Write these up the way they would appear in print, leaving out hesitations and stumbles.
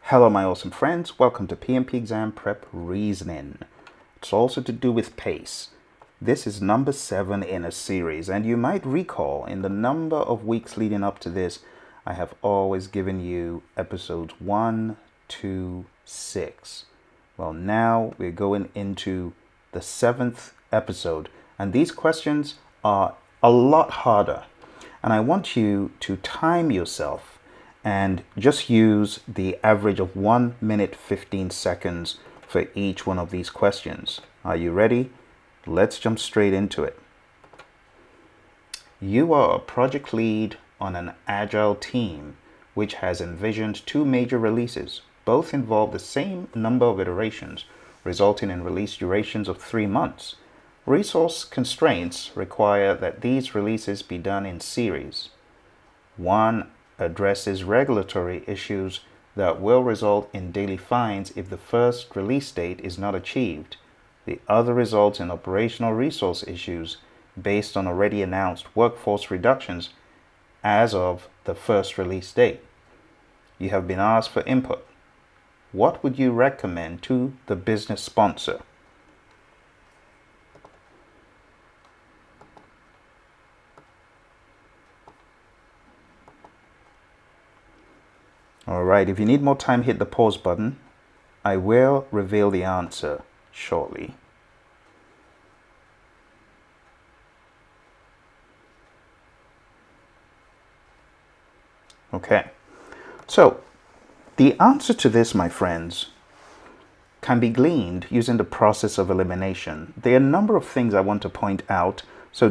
Hello my awesome friends, welcome to PMP Exam Prep Reasoning. It's also to do with pace. This is number 7 in a series, and you might recall in the number of weeks leading up to this, I have always given you episodes 1, 2, 6. Well, now we're going into the 7th episode, and these questions are a lot harder. And I want you to time yourself and just use the average of 1 minute 15 seconds for each one of these questions. Are you ready? Let's jump straight into it. You are a project lead on an Agile team which has envisioned 2 major releases. Both involve the same number of iterations, resulting in release durations of 3 months. Resource constraints require that these releases be done in series. One addresses regulatory issues that will result in daily fines if the first release date is not achieved. The other results in operational resource issues based on already announced workforce reductions as of the first release date. You have been asked for input. What would you recommend to the business sponsor? Alright, if you need more time, hit the pause button. I will reveal the answer shortly. Okay, so the answer to this, my friends, can be gleaned using the process of elimination. There are a number of things I want to point out, so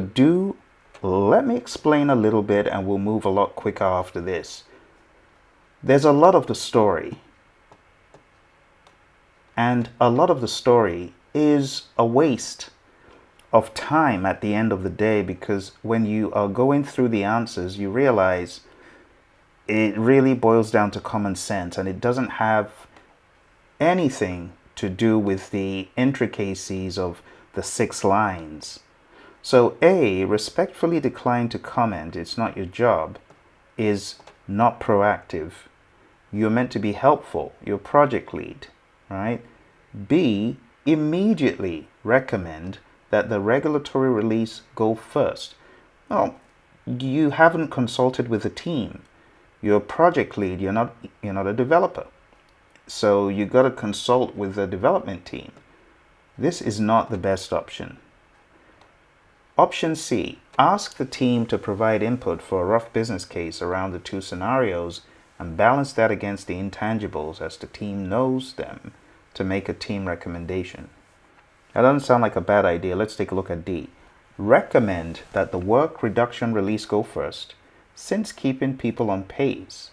let me explain a little bit and we'll move a lot quicker after this. There's a lot of the story, and a lot of the story is a waste of time at the end of the day, because when you are going through the answers, you realize it really boils down to common sense, and it doesn't have anything to do with the intricacies of the 6 lines. So A, respectfully decline to comment, it's not your job, is not proactive. You're meant to be helpful. You're project lead, right? B, immediately recommend that the regulatory release go first. Well, you haven't consulted with the team. You're a project lead. You're not a developer. So you got to consult with the development team. This is not the best option. Option C, ask the team to provide input for a rough business case around the 2 scenarios and balance that against the intangibles as the team knows them to make a team recommendation. That doesn't sound like a bad idea. Let's take a look at D. Recommend that the work reduction release go first, since keeping people on pace,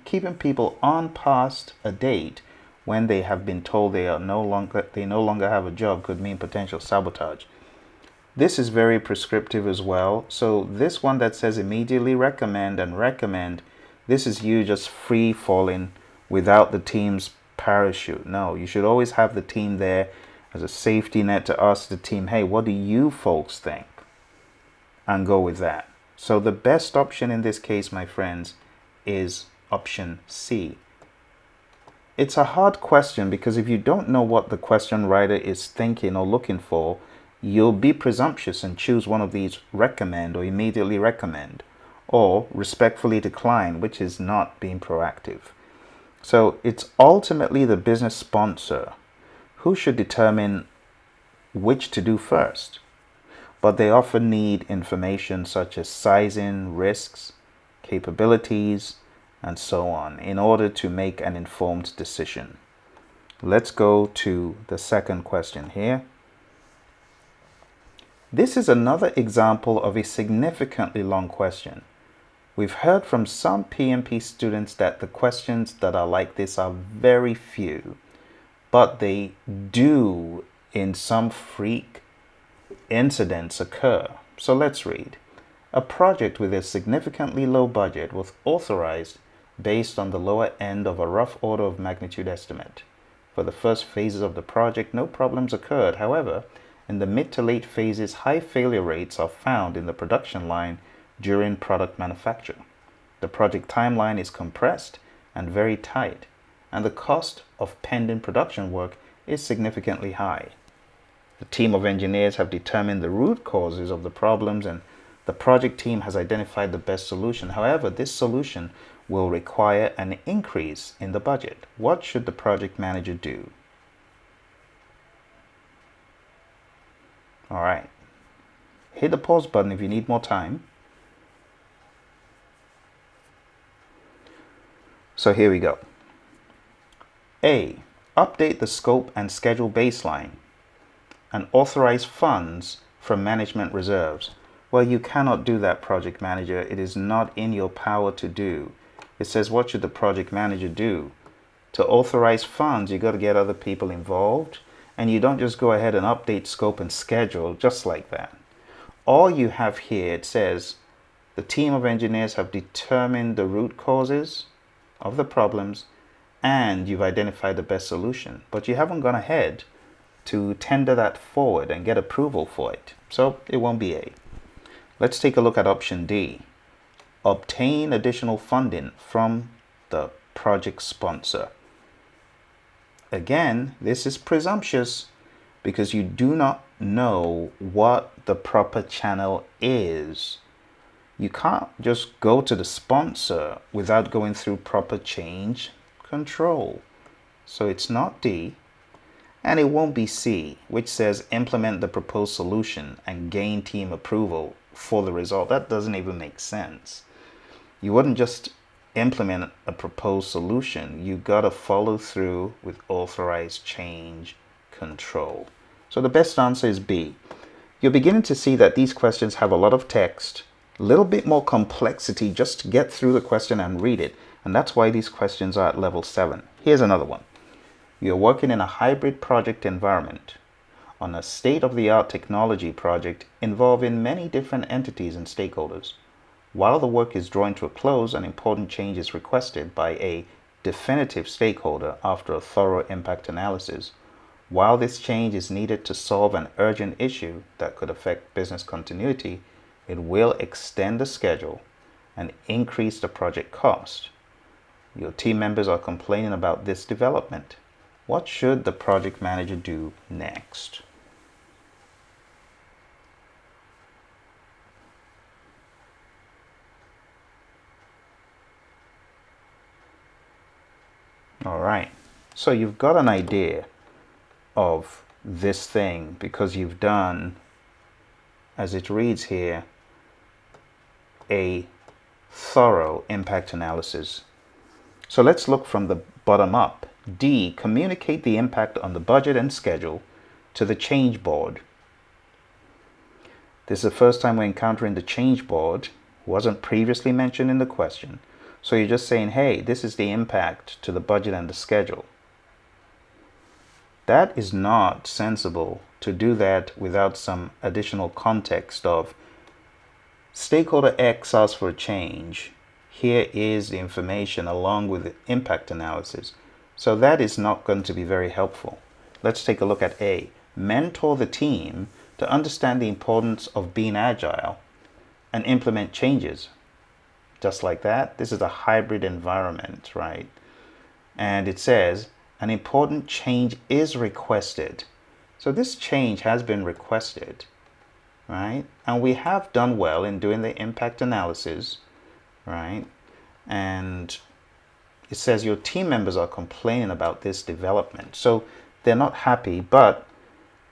keeping people on past a date when they have been told they no longer have a job could mean potential sabotage. This is very prescriptive as well. So this one that says immediately recommend and recommend, this is you just free falling without the team's parachute. No, you should always have the team there as a safety net to ask the team, hey, what do you folks think? And go with that. So the best option in this case, my friends, is option C. It's a hard question because if you don't know what the question writer is thinking or looking for, you'll be presumptuous and choose one of these: recommend or immediately recommend, or respectfully decline, which is not being proactive. So it's ultimately the business sponsor who should determine which to do first. But they often need information such as sizing, risks, capabilities, and so on in order to make an informed decision. Let's go to the second question here. This is another example of a significantly long question. We've heard from some PMP students that the questions that are like this are very few, but they do in some freak incidents occur. So let's read. A project with a significantly low budget was authorized based on the lower end of a rough order of magnitude estimate. For the first phases of the project, no problems occurred. However, in the mid to late phases, high failure rates are found in the production line during product manufacture. The project timeline is compressed and very tight, and the cost of pending production work is significantly high. The team of engineers have determined the root causes of the problems, and the project team has identified the best solution. However, this solution will require an increase in the budget. What should the project manager do? All right. Hit the pause button if you need more time. So here we go. A. Update the scope and schedule baseline and authorize funds from management reserves. Well, you cannot do that, project manager. It is not in your power to do. It says, what should the project manager do? To authorize funds, you got to get other people involved, and you don't just go ahead and update scope and schedule just like that. All you have here, it says, the team of engineers have determined the root causes of the problems and you've identified the best solution, but you haven't gone ahead to tender that forward and get approval for it. So it won't be A. Let's take a look at option D. Obtain additional funding from the project sponsor. Again, this is presumptuous because you do not know what the proper channel is. You can't just go to the sponsor without going through proper change control. So it's not D, and it won't be C, which says implement the proposed solution and gain team approval for the result. That doesn't even make sense. You wouldn't just implement a proposed solution. You gotta follow through with authorized change control. So the best answer is B. You're beginning to see that these questions have a lot of text, a little bit more complexity just to get through the question and read it. And that's why these questions are at level 7. Here's another one. You're working in a hybrid project environment on a state-of-the-art technology project involving many different entities and stakeholders. While the work is drawing to a close, an important change is requested by a definitive stakeholder after a thorough impact analysis. While this change is needed to solve an urgent issue that could affect business continuity, it will extend the schedule and increase the project cost. Your team members are complaining about this development. What should the project manager do next? All right, so you've got an idea of this thing because you've done, as it reads here, a thorough impact analysis. So let's look from the bottom up. D, communicate the impact on the budget and schedule to the change board. This is the first time we're encountering the change board. It wasn't previously mentioned in the question. So you're just saying, hey, this is the impact to the budget and the schedule. That is not sensible to do that without some additional context of stakeholder X asks for a change. Here is the information along with the impact analysis. So that is not going to be very helpful. Let's take a look at A. Mentor the team to understand the importance of being agile and implement changes. Just like that, this is a hybrid environment, right? And it says an important change is requested. So this change has been requested, right? And we have done well in doing the impact analysis, right? And it says your team members are complaining about this development. So they're not happy, but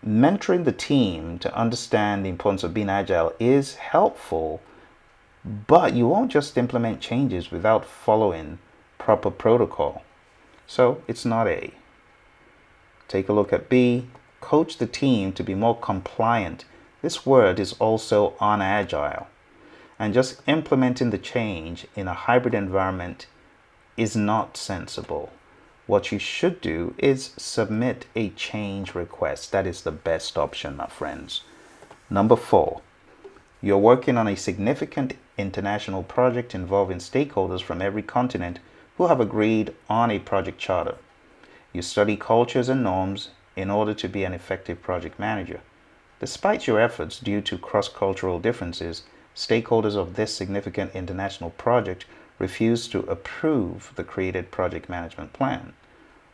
mentoring the team to understand the importance of being agile is helpful, but you won't just implement changes without following proper protocol. So it's not A. Take a look at B. Coach the team to be more compliant. This word is also unagile. And just implementing the change in a hybrid environment is not sensible. What you should do is submit a change request. That is the best option, my friends. Number 4, you're working on a significant international project involving stakeholders from every continent who have agreed on a project charter. You study cultures and norms in order to be an effective project manager. Despite your efforts due to cross-cultural differences, stakeholders of this significant international project refuse to approve the created project management plan.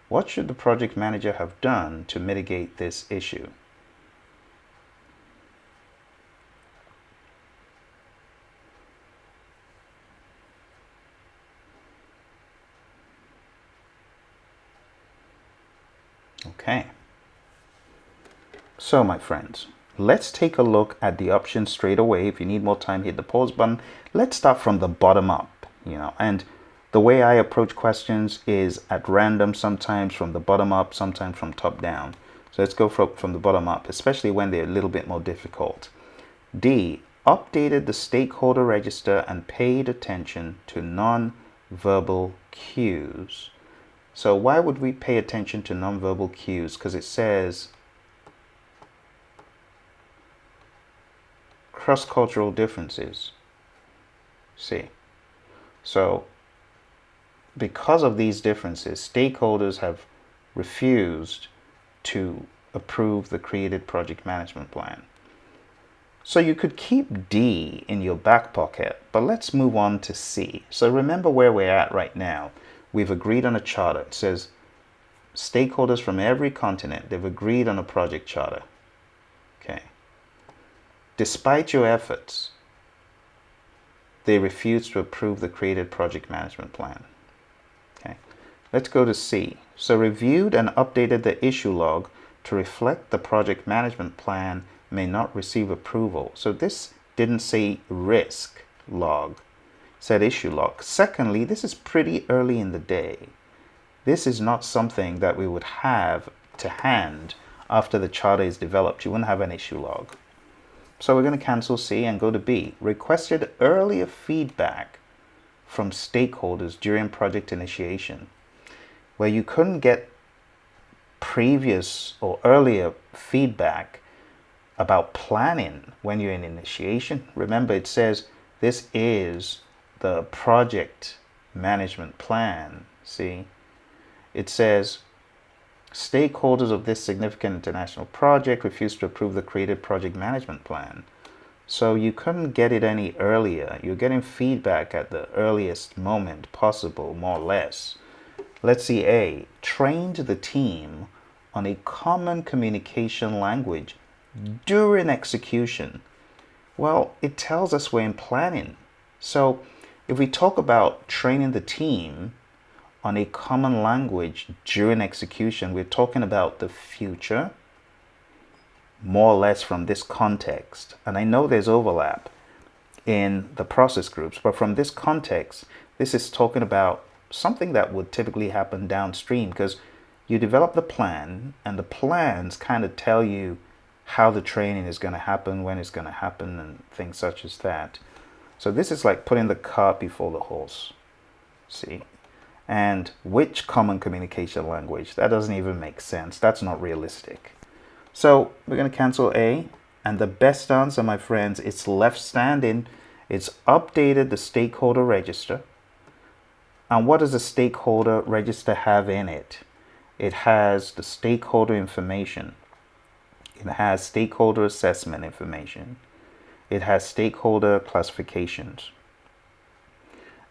What should the project manager have done to mitigate this issue? Okay. So, my friends, let's take a look at the options straight away. If you need more time, hit the pause button. Let's start from the bottom up, and the way I approach questions is at random, sometimes from the bottom up, sometimes from top down. So let's go from the bottom up, especially when they're a little bit more difficult. D, updated the stakeholder register and paid attention to non-verbal cues. So why would we pay attention to non-verbal cues? Because it says cross-cultural differences. See, so because of these differences, stakeholders have refused to approve the created project management plan. So you could keep D in your back pocket, but let's move on to C. So remember where we're at right now. We've agreed on a charter. It says stakeholders from every continent, they've agreed on a project charter. Okay. Despite your efforts, they refuse to approve the created project management plan. Okay. Let's go to C. So reviewed and updated the issue log to reflect the project management plan may not receive approval. So this didn't say risk log, it said issue log. Secondly, this is pretty early in the day. This is not something that we would have to hand after the charter is developed. You wouldn't have an issue log. So we're going to cancel C and go to B. Requested earlier feedback from stakeholders during project initiation. Where you couldn't get previous or earlier feedback about planning when you're in initiation. Remember, it says this is the project management plan. See, it says stakeholders of this significant international project refused to approve the created project management plan. So you couldn't get it any earlier. You're getting feedback at the earliest moment possible, more or less. Let's see A. Trained the team on a common communication language during execution. Well, it tells us we're in planning. So if we talk about training the team on a common language during execution, we're talking about the future, more or less from this context. And I know there's overlap in the process groups, but from this context, this is talking about something that would typically happen downstream, because you develop the plan and the plans kind of tell you how the training is going to happen, when it's going to happen, and things such as that. So this is like putting the cart before the horse. See? And which common communication language? That doesn't even make sense. That's not realistic. So we're going to cancel A. And the best answer, my friends, it's left standing. It's updated the stakeholder register. And what does the stakeholder register have in it? It has the stakeholder information. It has stakeholder assessment information. It has stakeholder classifications.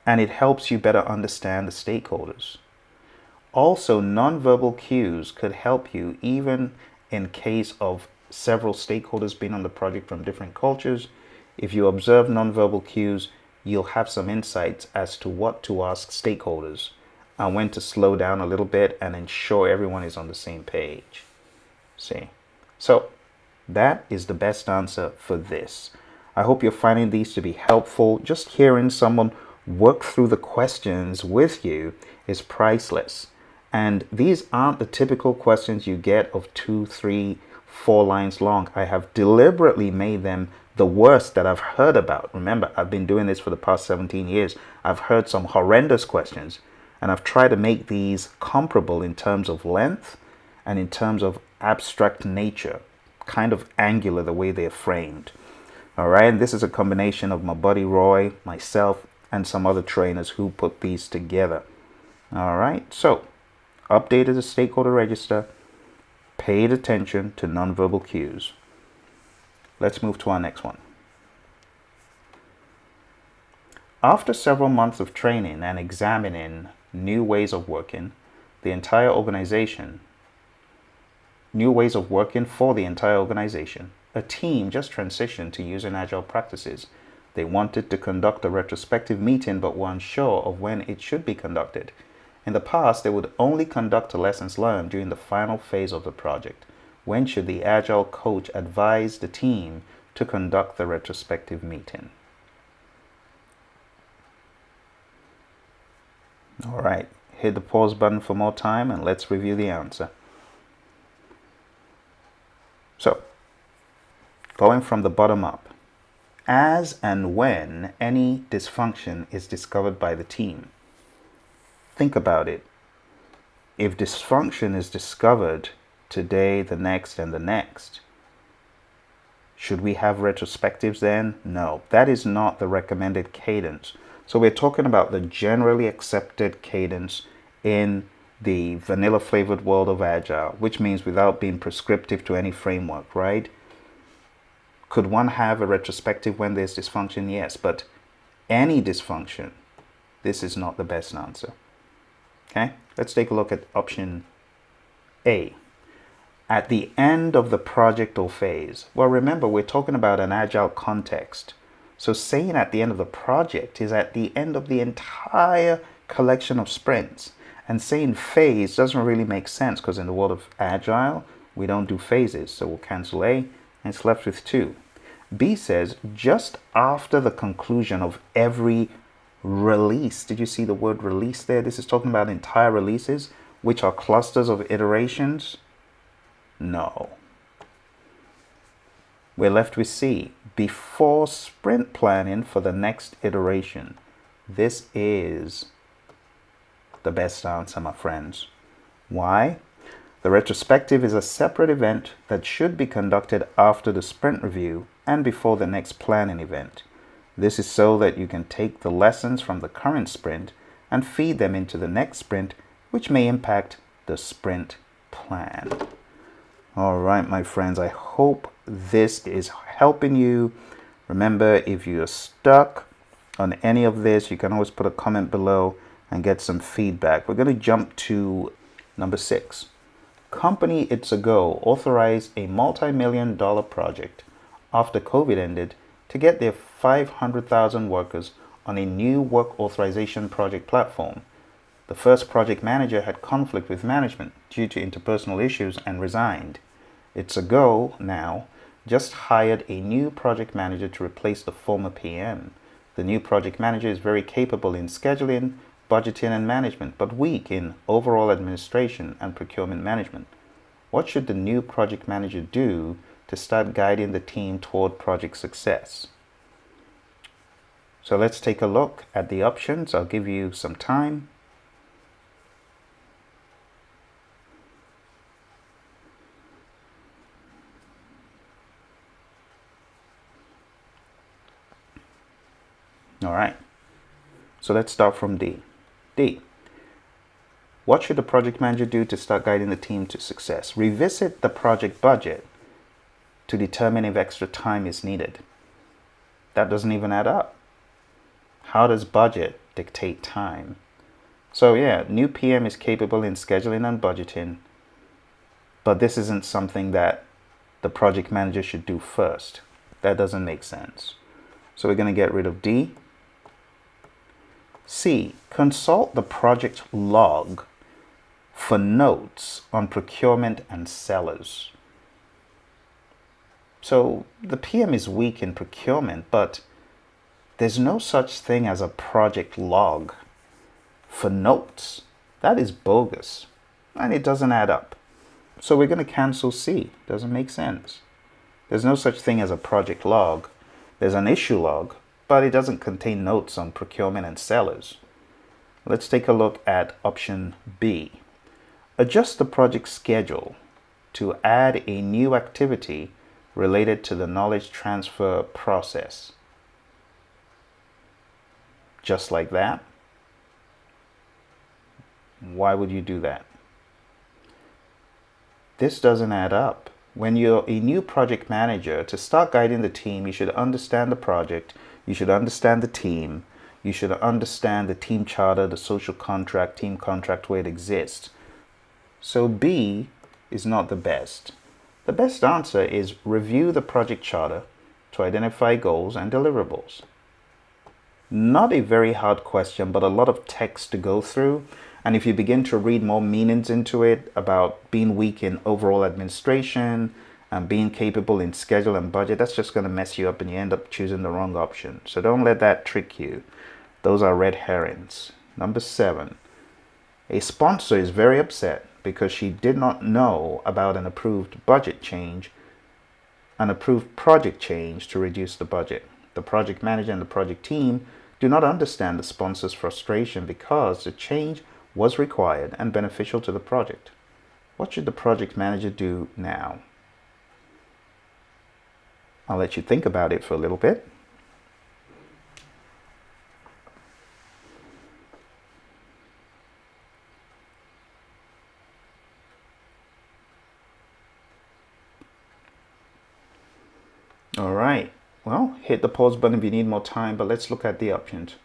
And it helps you better understand the stakeholders. Also, nonverbal cues could help you even in case of several stakeholders being on the project from different cultures. If you observe nonverbal cues, you'll have some insights as to what to ask stakeholders and when to slow down a little bit and ensure everyone is on the same page. See? So that is the best answer for this. I hope you're finding these to be helpful. Just hearing someone work through the questions with you is priceless. And these aren't the typical questions you get of 2, 3, 4 lines long. I have deliberately made them the worst that I've heard about. Remember, I've been doing this for the past 17 years. I've heard some horrendous questions, and I've tried to make these comparable in terms of length and in terms of abstract nature, kind of angular the way they're framed. All right, and this is a combination of my buddy Roy, myself, and some other trainers who put these together. All right, so updated the stakeholder register, paid attention to nonverbal cues. Let's move to our next one. After several months of training and examining new ways of working, the entire organization, new ways of working for the entire organization. A team just transitioned to using Agile practices. They wanted to conduct a retrospective meeting but were unsure of when it should be conducted. In the past, they would only conduct lessons learned during the final phase of the project. When should the Agile coach advise the team to conduct the retrospective meeting? All right, hit the pause button for more time and let's review the answer. So, going from the bottom up, as and when any dysfunction is discovered by the team. Think about it. If dysfunction is discovered today, the next, and the next, should we have retrospectives then? No, that is not the recommended cadence. So we're talking about the generally accepted cadence in the vanilla flavored world of Agile, which means without being prescriptive to any framework, right? Could one have a retrospective when there's dysfunction? Yes, but any dysfunction, this is not the best answer. Okay, let's take a look at option A. At the end of the project or phase. Well, remember, we're talking about an Agile context. So saying at the end of the project is at the end of the entire collection of sprints. And saying phase doesn't really make sense because in the world of Agile, we don't do phases. So we'll cancel A and it's left with 2. B says just after the conclusion of every release. Did you see the word release there? This is talking about entire releases, which are clusters of iterations. No. We're left with C. Before sprint planning for the next iteration. This is the best answer, my friends. Why? The retrospective is a separate event that should be conducted after the sprint review and before the next planning event. This is so that you can take the lessons from the current sprint and feed them into the next sprint, which may impact the sprint plan. All right, my friends, I hope this is helping you. Remember, if you're stuck on any of this, you can always put a comment below and get some feedback. We're going to jump to number 6. Company It's a Go authorized a multi-million-dollar project after COVID ended to get their 500,000 workers on a new work authorization project platform. The first project manager had conflict with management due to interpersonal issues and resigned. It's a Go now just hired a new project manager to replace the former PM. The new project manager is very capable in scheduling, budgeting, and management, but weak in overall administration and procurement management. What should the new project manager do to start guiding the team toward project success? So let's take a look at the options. I'll give you some time. All right, so let's start from D. D. What should the project manager do to start guiding the team to success? Revisit the project budget to determine if extra time is needed. That doesn't even add up. How does budget dictate time? So yeah, new PM is capable in scheduling and budgeting, but this isn't something that the project manager should do first. That doesn't make sense. So we're going to get rid of D. C. Consult the project log for notes on procurement and sellers. So the PM is weak in procurement, but there's no such thing as a project log for notes. That is bogus, and it doesn't add up. So we're going to cancel C. Doesn't make sense. There's no such thing as a project log. There's an issue log, but it doesn't contain notes on procurement and sellers. Let's take a look at option B. Adjust the project schedule to add a new activity related to the knowledge transfer process. Just like that. Why would you do that? This doesn't add up. When you're a new project manager, to start guiding the team, you should understand the project, you should understand the team, you should understand the team charter, the social contract, team contract where it exists. So B is not the best. The best answer is review the project charter to identify goals and deliverables. Not a very hard question, but a lot of text to go through. And if you begin to read more meanings into it about being weak in overall administration and being capable in schedule and budget, that's just going to mess you up and you end up choosing the wrong option. So don't let that trick you. Those are red herrings. Number 7. A sponsor is very upset because she did not know about an approved budget change, an approved project change to reduce the budget. The project manager and the project team do not understand the sponsor's frustration because the change was required and beneficial to the project. What should the project manager do now? I'll let you think about it for a little bit. All right. Well, hit the pause button if you need more time, but let's look at the options.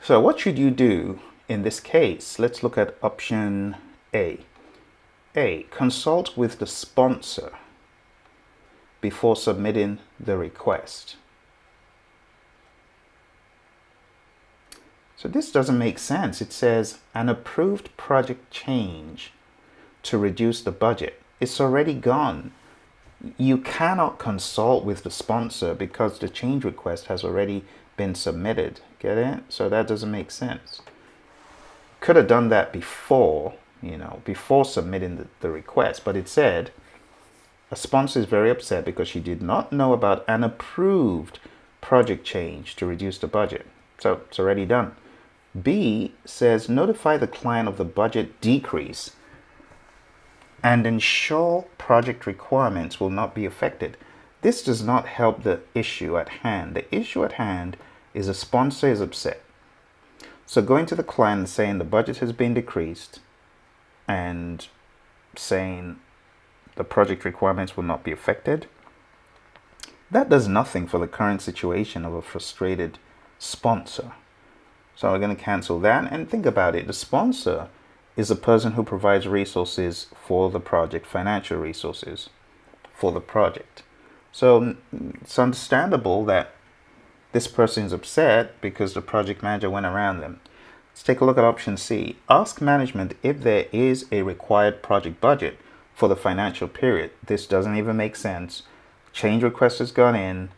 So what should you do in this case? Let's look at option A. A, consult with the sponsor before submitting the request. So this doesn't make sense. It says an approved project change to reduce the budget. It's already gone. You cannot consult with the sponsor because the change request has already been submitted. Get it? So that doesn't make sense. Could have done that before, before submitting the request, but it said a sponsor is very upset because she did not know about an approved project change to reduce the budget. So it's already done. B says notify the client of the budget decrease and ensure project requirements will not be affected. This does not help the issue at hand. The issue at hand is a sponsor is upset. So going to the client and saying the budget has been decreased and saying the project requirements will not be affected, that does nothing for the current situation of a frustrated sponsor. So we're going to cancel that and think about it. The sponsor is a person who provides resources for the project, financial resources for the project. So it's understandable that this person is upset because the project manager went around them. Let's take a look at option C. Ask management if there is a required project budget for the financial period. This doesn't even make sense. Change request has gone in.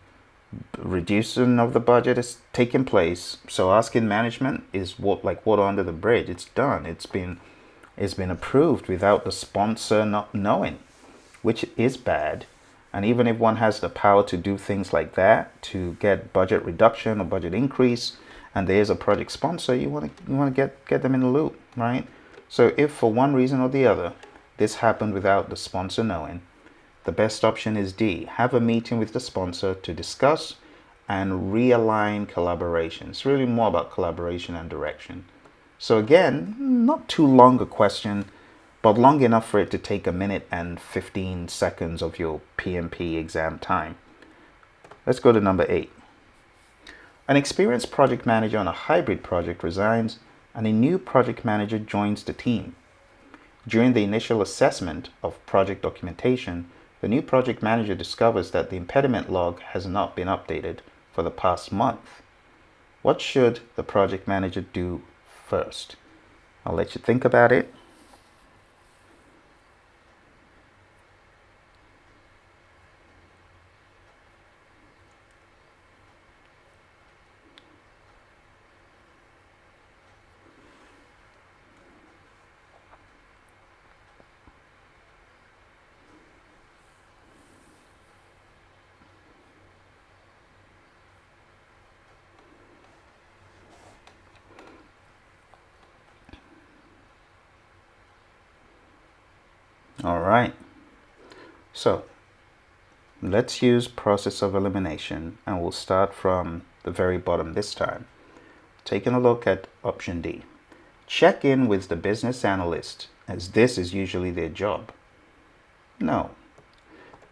Reducing of the budget is taking place. So asking management is like water under the bridge. It's done. It's been approved without the sponsor not knowing, which is bad. And even if one has the power to do things like that, to get budget reduction or budget increase, and there is a project sponsor, you want to get them in the loop, right? So if for one reason or the other, this happened without the sponsor knowing, the best option is D. Have a meeting with the sponsor to discuss and realign collaboration. It's really more about collaboration and direction. So again, not too long a question, but long enough for it to take a minute and 15 seconds of your PMP exam time. Let's go to number 8. An experienced project manager on a hybrid project resigns and a new project manager joins the team. During the initial assessment of project documentation, the new project manager discovers that the impediment log has not been updated for the past month. What should the project manager do first? I'll let you think about it. All right. So let's use process of elimination, and we'll start from the very bottom this time. Taking a look at option D. Check in with the business analyst, as this is usually their job. No.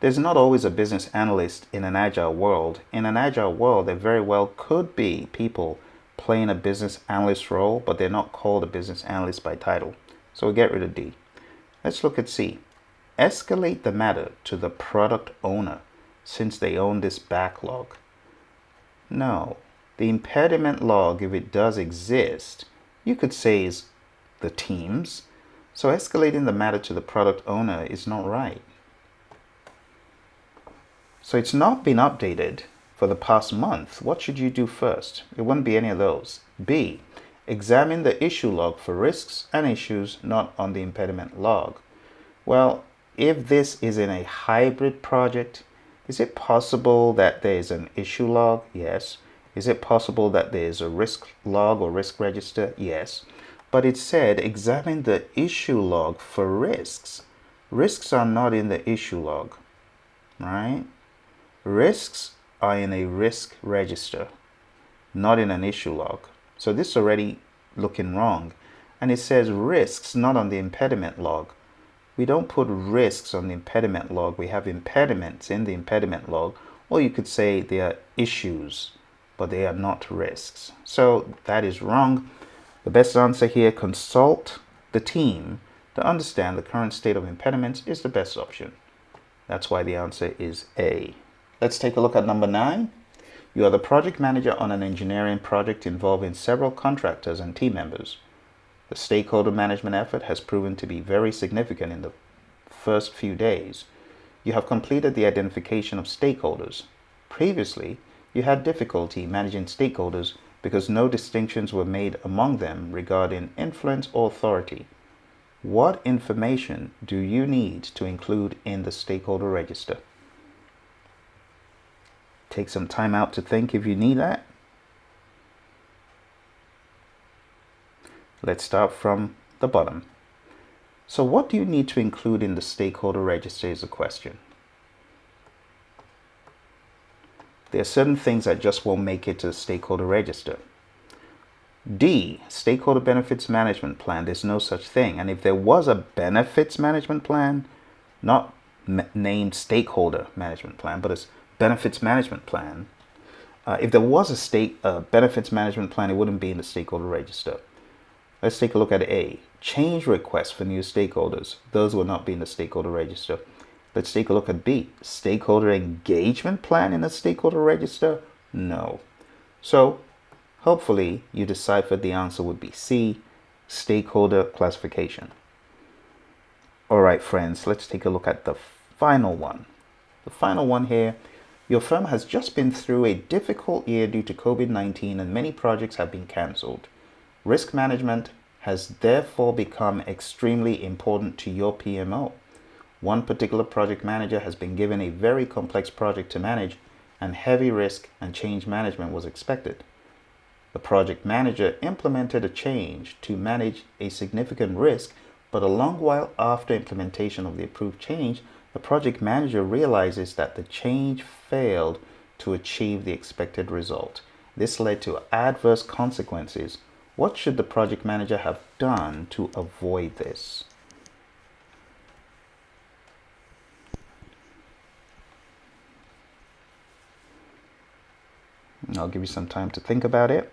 There's not always a business analyst in an agile world. In an agile world, there very well could be people playing a business analyst role, but they're not called a business analyst by title. So we'll get rid of D. Let's look at C. Escalate the matter to the product owner since they own this backlog. No. The impediment log, if it does exist, you could say is the team's. So escalating the matter to the product owner is not right. So it's not been updated for the past month. What should you do first? It wouldn't be any of those. B. Examine the issue log for risks and issues not on the impediment log. Well, if this is in a hybrid project, is it possible that there is an issue log? Yes. Is it possible that there is a risk log or risk register? Yes. But it said examine the issue log for risks. Risks are not in the issue log, right? Risks are in a risk register, not in an issue log. So this is already looking wrong. And it says risks not on the impediment log. We don't put risks on the impediment log. We have impediments in the impediment log. Or you could say they are issues, but they are not risks. So that is wrong. The best answer here, consult the team to understand the current state of impediments is the best option. That's why the answer is A. Let's take a look at number 9. You are the project manager on an engineering project involving several contractors and team members. The stakeholder management effort has proven to be very significant in the first few days. You have completed the identification of stakeholders. Previously, you had difficulty managing stakeholders because no distinctions were made among them regarding influence or authority. What information do you need to include in the stakeholder register? Take some time out to think if you need that. Let's start from the bottom. So what do you need to include in the stakeholder register is the question. There are certain things that just won't make it to the stakeholder register. D, stakeholder benefits management plan. There's no such thing. And if there was a benefits management plan, not named stakeholder management plan, but it's benefits management plan. If there was a benefits management plan, it wouldn't be in the stakeholder register. Let's take a look at A. Change requests for new stakeholders. Those will not be in the stakeholder register. Let's take a look at B. Stakeholder engagement plan in the stakeholder register? No. So hopefully you deciphered the answer would be C, stakeholder classification. All right, friends, let's take a look at the final one. The final one here. Your firm has just been through a difficult year due to COVID-19 and many projects have been cancelled. Risk management has therefore become extremely important to your PMO. One particular project manager has been given a very complex project to manage and heavy risk and change management was expected. The project manager implemented a change to manage a significant risk, but a long while after implementation of the approved change, the project manager realizes that the change failed to achieve the expected result. This led to adverse consequences. What should the project manager have done to avoid this? I'll give you some time to think about it.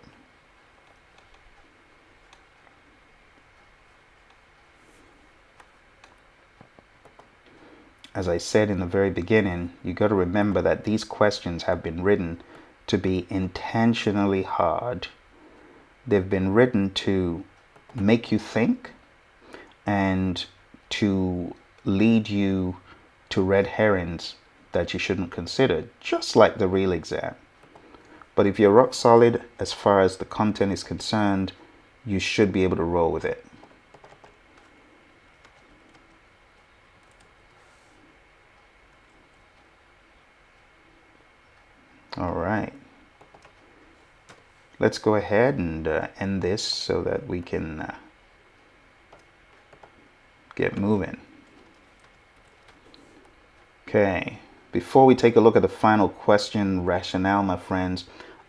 As I said in the very beginning, you got to remember that these questions have been written to be intentionally hard. They've been written to make you think and to lead you to red herrings that you shouldn't consider, just like the real exam. But if you're rock solid as far as the content is concerned, you should be able to roll with it. All right. Let's go ahead and end this so that we can get moving. Okay. Before we take a look at the final question rationale, my friends,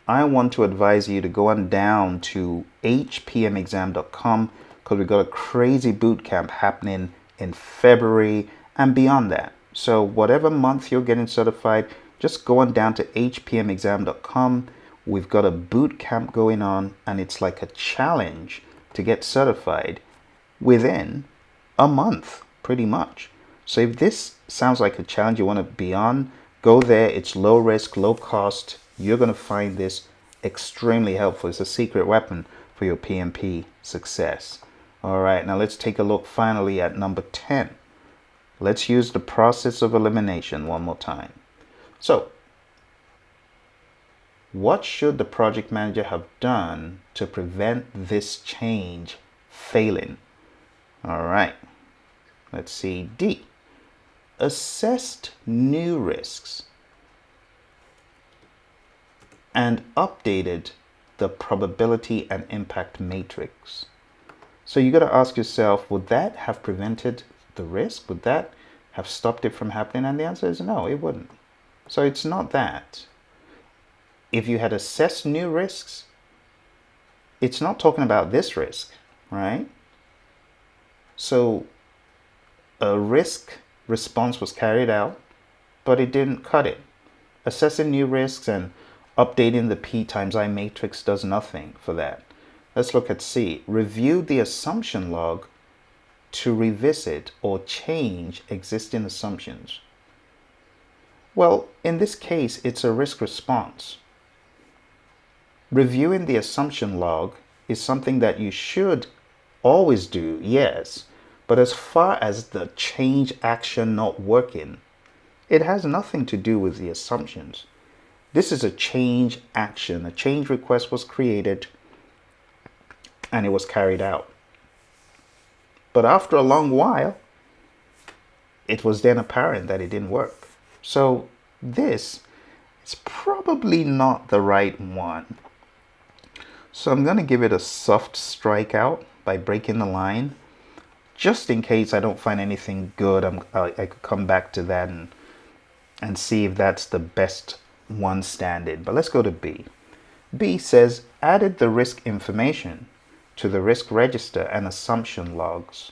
I want to advise you to go on down to hpmexam.com because we've got a crazy boot camp happening in February and beyond that. So whatever month you're getting certified, just go on down to hpmexam.com. We've got a boot camp going on and it's like a challenge to get certified. within a month, pretty much. So if this sounds like a challenge you want to be on, go there. It's low risk, low cost. You're going to find this extremely helpful. It's a secret weapon for your PMP success. All right, now let's take a look finally at number 10. Let's use the process of elimination one more time. So, what should the project manager have done to prevent this change failing? All right, let's see. D, assessed new risks and updated the probability and impact matrix. So you got to ask yourself, would that have prevented the risk? Would that have stopped it from happening? And the answer is no, it wouldn't. So it's not that. If you had assessed new risks, it's not talking about this risk, right? So a risk response was carried out, but it didn't cut it. Assessing new risks and updating the P times I matrix does nothing for that. Let's look at C. Review the assumption log to revisit or change existing assumptions. Well, in this case, it's a risk response. Reviewing the assumption log is something that you should always do, yes, but as far as the change action not working, it has nothing to do with the assumptions. This is a change action. A change request was created and it was carried out. But after a long while, it was then apparent that it didn't work. So this is probably not the right one. So I'm going to give it a soft strikeout by breaking the line. Just in case I don't find anything good, I could come back to that and see if that's the best one standing. But let's go to B. B says, added the risk information to the risk register and assumption logs.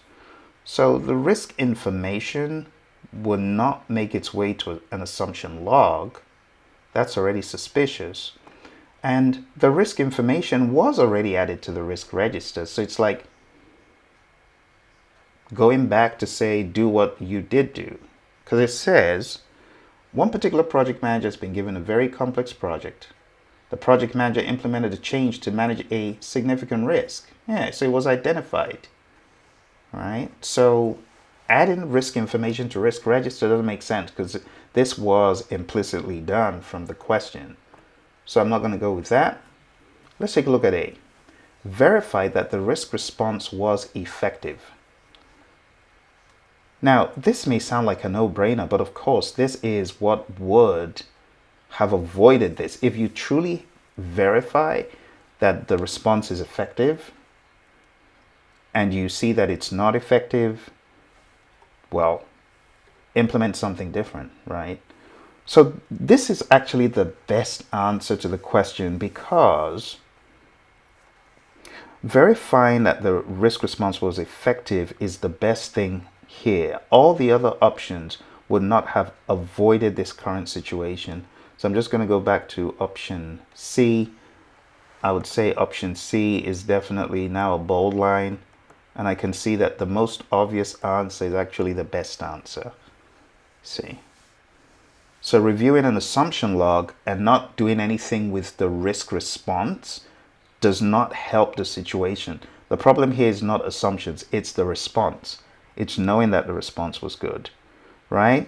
So the risk information will not make its way to an assumption log. That's already suspicious. And the risk information was already added to the risk register. So it's like going back to say, do what you did do. Because it says, one particular project manager has been given a very complex project. The project manager implemented a change to manage a significant risk. Yeah, so it was identified, right? So adding risk information to risk register doesn't make sense because this was implicitly done from the question. So I'm not going to go with that. Let's take a look at A. Verify that the risk response was effective. Now, this may sound like a no-brainer, but of course, this is what would have avoided this. If you truly verify that the response is effective and you see that it's not effective, well, implement something different, right? So this is actually the best answer to the question because verifying that the risk response was effective is the best thing here. All the other options would not have avoided this current situation. So I'm just going to go back to option C. I would say option C is definitely now a bold line. And I can see that the most obvious answer is actually the best answer. See. So reviewing an assumption log and not doing anything with the risk response does not help the situation. The problem here is not assumptions, it's the response. It's knowing that the response was good, right?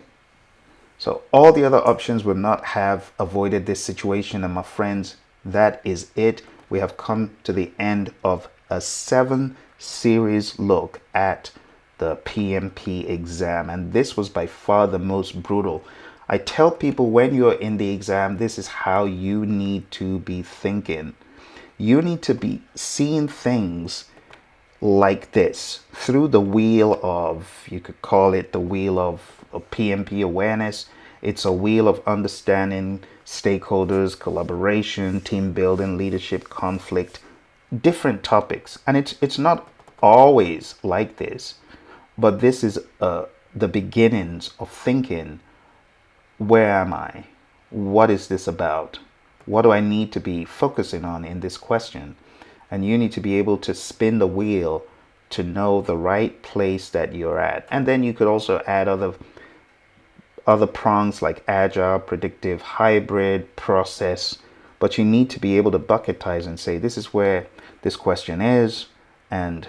So all the other options would not have avoided this situation. And my friends, that is it. We have come to the end of a 7-series look at the PMP exam. And this was by far the most brutal. I tell people when you're in the exam, this is how you need to be thinking. You need to be seeing things like this through the wheel of, you could call it the wheel of PMP awareness. It's a wheel of understanding stakeholders, collaboration, team building, leadership, conflict, different topics. And it's not always like this, but this is the beginnings of thinking. Where am I? What is this about? What do I need to be focusing on in this question? And you need to be able to spin the wheel to know the right place that you're at. And then you could also add other prongs like agile, predictive, hybrid, process, but you need to be able to bucketize and say this is where this question is, and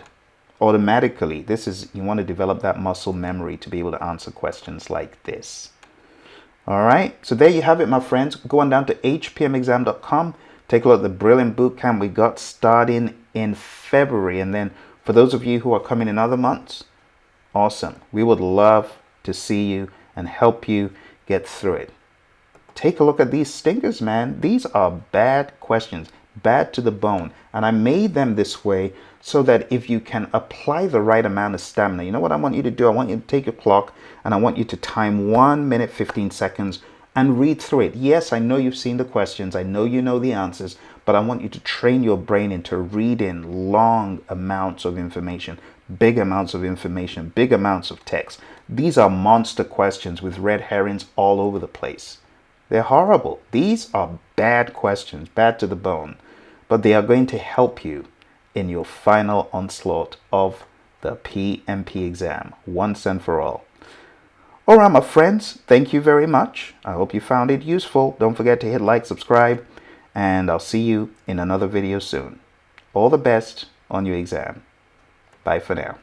automatically you want to develop that muscle memory to be able to answer questions like this. All right, so there you have it, my friends. Go on down to hpmexam.com, take a look at the brilliant bootcamp we got starting in February, and then for those of you who are coming in other months, awesome. We would love to see you and help you get through it. Take a look at these stinkers, man. These are bad questions, bad to the bone. And I made them this way so that if you can apply the right amount of stamina, you know what I want you to do? I want you to take your clock and I want you to time 1 minute, 15 seconds and read through it. Yes, I know you've seen the questions. I know you know the answers, but I want you to train your brain into reading long amounts of information, big amounts of information, big amounts of text. These are monster questions with red herrings all over the place. They're horrible. These are bad questions, bad to the bone, but they are going to help you in your final onslaught of the PMP exam once and for all. All right, my friends, thank you very much. I hope you found it useful. Don't forget to hit like, subscribe, and I'll see you in another video soon. All the best on your exam. Bye for now.